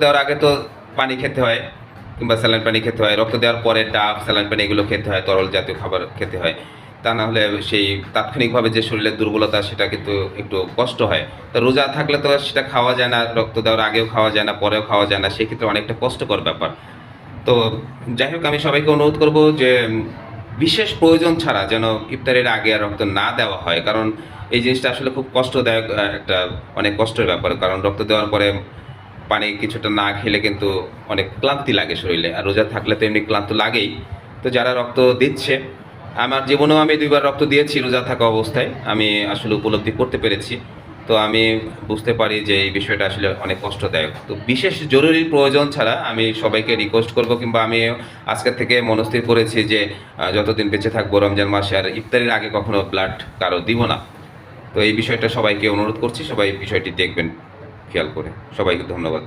দেওয়ার আগে তো পানি খেতে হয় কিংবা স্যালাইন পানি খেতে হয়, রক্ত দেওয়ার পরে ডাব, স্যালাইন পানি এগুলো খেতে হয়, তরল জাতীয় খাবার খেতে হয়। তা না হলে সেই তাৎক্ষণিকভাবে যে শরীরের দুর্বলতা সেটা কিন্তু একটু কষ্ট হয়। তো রোজা থাকলে তো আর সেটা খাওয়া যায় না, রক্ত দেওয়ার আগেও খাওয়া যায় না, পরেও খাওয়া যায় না। সেক্ষেত্রে অনেকটা কষ্টকর ব্যাপার। তো যাই হোক, আমি সবাইকে অনুরোধ করব যে বিশেষ প্রয়োজন ছাড়া যেন ইফতারের আগে আর রক্ত না দেওয়া হয়। কারণ এই জিনিসটা আসলে খুব কষ্টদায়ক, একটা অনেক কষ্টের ব্যাপার। কারণ রক্ত দেওয়ার পরে পানি কিছুটা না খেলে কিন্তু অনেক ক্লান্তি লাগে শরীরে। আর রোজা থাকলে তো এমনি ক্লান্ত লাগেই। তো যারা রক্ত দিচ্ছে, আমার জীবনেও আমি ২ বার রক্ত দিয়েছি রোজা থাকা অবস্থায়। আমি আসলে উপলব্ধি করতে পেরেছি। তো আমি বুঝতে পারি যে এই বিষয়টা আসলে অনেক কষ্টদায়ক। তো বিশেষ জরুরি প্রয়োজন ছাড়া আমি সবাইকে রিকোয়েস্ট করব, কিংবা আমি আজকের থেকে মনস্থির করেছি যে যতদিন বেঁচে থাকবো রমজান মাসে আর ইফতারের আগে কখনো ব্লাড কারো দিব না। তো এই বিষয়টা সবাইকে অনুরোধ করছি, সবাই বিষয়টি দেখবেন খেয়াল করে। সবাইকে ধন্যবাদ।